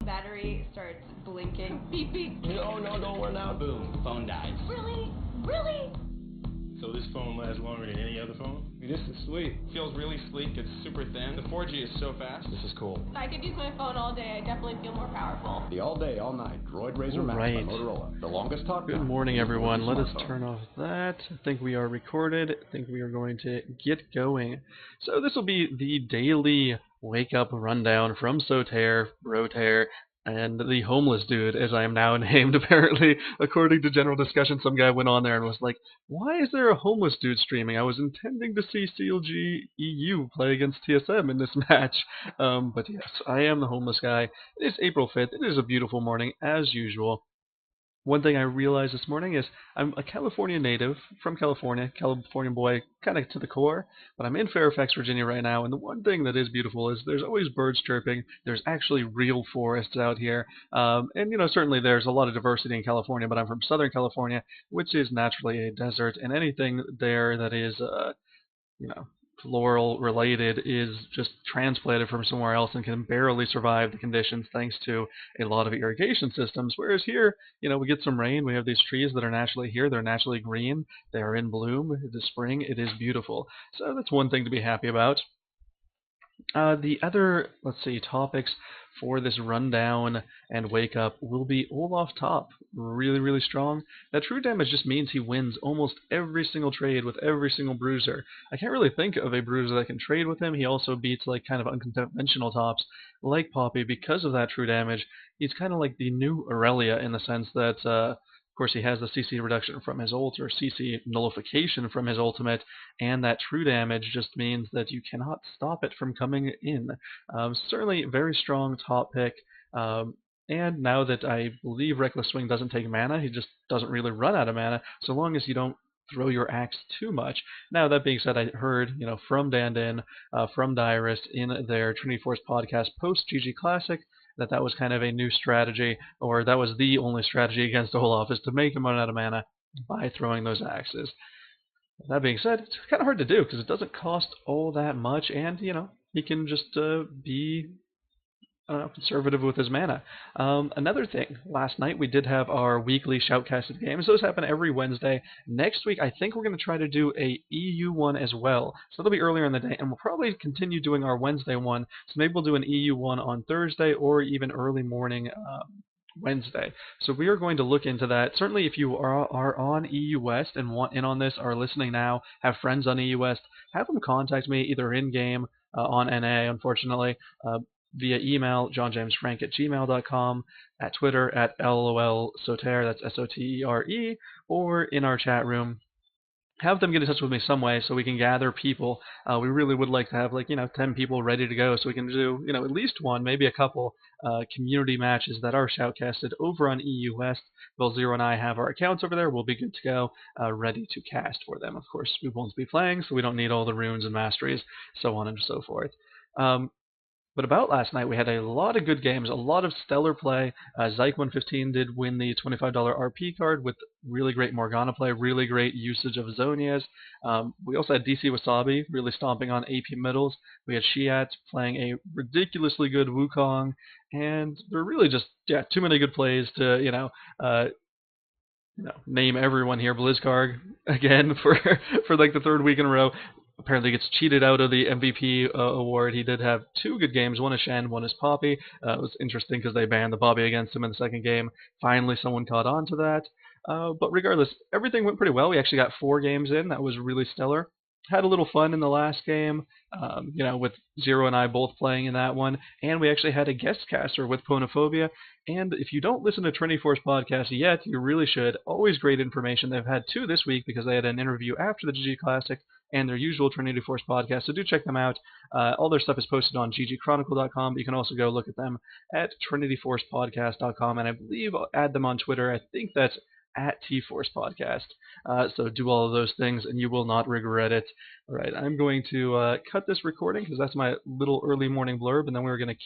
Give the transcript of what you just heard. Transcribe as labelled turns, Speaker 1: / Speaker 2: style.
Speaker 1: battery starts blinking. Beep, beep.
Speaker 2: No, don't run out.
Speaker 3: Boom, phone dies.
Speaker 1: Really? Really?
Speaker 4: So this phone lasts longer than any other phone?
Speaker 2: This is sweet.
Speaker 3: Feels really sleek, it's super thin. The 4G is so fast.
Speaker 2: This is cool.
Speaker 1: If I could use my phone all day, I definitely feel more powerful.
Speaker 2: The all-day, all-night Droid Razr Max by
Speaker 5: Right.
Speaker 2: Motorola. The longest talk time.
Speaker 5: Good morning, everyone. Let us
Speaker 2: Smartphone.
Speaker 5: turn off that. I think we are recorded. I think we are going to get going. So this will be the daily wake-up rundown from Sotair, Rotair, and the homeless dude, as I am now named. Apparently, according to general discussion, some guy went on there and was like, why is there a homeless dude streaming? I was intending to see CLG EU play against TSM in this match. But yes, I am the homeless guy. It is April 5th. It is a beautiful morning, as usual. One thing I realized this morning is I'm a California native, from California boy, kind of to the core, but I'm in Fairfax, Virginia right now, and the one thing that is beautiful is there's always birds chirping, there's actually real forests out here, and certainly there's a lot of diversity in California, but I'm from Southern California, which is naturally a desert, and anything there that is, floral related is just transplanted from somewhere else and can barely survive the conditions thanks to a lot of irrigation systems. Whereas here, we get some rain, we have these trees that are naturally here, they're naturally green, they are in bloom, it is spring, it is beautiful. So that's one thing to be happy about. The other, topics for this rundown and wake up will be Olaf top. Really, really strong. That true damage just means he wins almost every single trade with every single bruiser. I can't really think of a bruiser that can trade with him. He also beats kind of unconventional tops like Poppy because of that true damage. He's kind of like the new Aurelia in the sense that of course, he has the CC reduction from his ult, or CC nullification from his ultimate, and that true damage just means that you cannot stop it from coming in. Certainly very strong top pick, and now that I believe Reckless Swing doesn't take mana, he just doesn't really run out of mana, so long as you don't throw your axe too much. Now, that being said, I heard, from Dandin, from Dyrus, in their Trinity Force podcast post-GG Classic, that was kind of a new strategy, or that was the only strategy against Olaf, is to make him run out of mana by throwing those axes. That being said, it's kind of hard to do, because it doesn't cost all that much, and, he can just be conservative with his mana. Another thing, last night we did have our weekly Shoutcasted games. Those happen every Wednesday. Next week, I think we're going to try to do a EU one as well. So that'll be earlier in the day, and we'll probably continue doing our Wednesday one. So maybe we'll do an EU one on Thursday or even early morning Wednesday. So we are going to look into that. Certainly if you are on EU West and want in on this, are listening now, have friends on EU West, have them contact me either in-game on NA, unfortunately, via email, johnjamesfrank@gmail.com, at Twitter, at LOLSotere, that's SOTERE, or in our chat room. Have them get in touch with me some way so we can gather people. We really would like to have 10 people ready to go so we can do at least one, maybe a couple community matches that are shoutcasted over on EU West. Well, Zero and I have our accounts over there. We'll be good to go, ready to cast for them. Of course, we won't be playing, so we don't need all the runes and masteries, so on and so forth. But about last night, we had a lot of good games, a lot of stellar play. Zyke115 did win the $25 RP card with really great Morgana play, really great usage of Zhonya's. We also had DC Wasabi really stomping on AP middles. We had Shiat playing a ridiculously good Wukong, and there were really just too many good plays to name everyone here. Blizzcard again for the third week in a row. Apparently gets cheated out of the MVP award. He did have two good games. One is Shen, one is Poppy. It was interesting because they banned the Poppy against him in the second game. Finally, someone caught on to that. But regardless, everything went pretty well. We actually got 4 games in. That was really stellar. Had a little fun in the last game, with Zero and I both playing in that one. And we actually had a guest caster with Ponophobia. And if you don't listen to Trinity Force podcast yet, you really should. Always great information. They've had 2 this week because they had an interview after the GG Classic and their usual Trinity Force podcast, so do check them out. All their stuff is posted on ggchronicle.com, but you can also go look at them at trinityforcepodcast.com, and I believe I'll add them on Twitter. I think that's at tforcepodcast. So do all of those things, and you will not regret it. All right, I'm going to cut this recording because that's my little early morning blurb, and then we're going to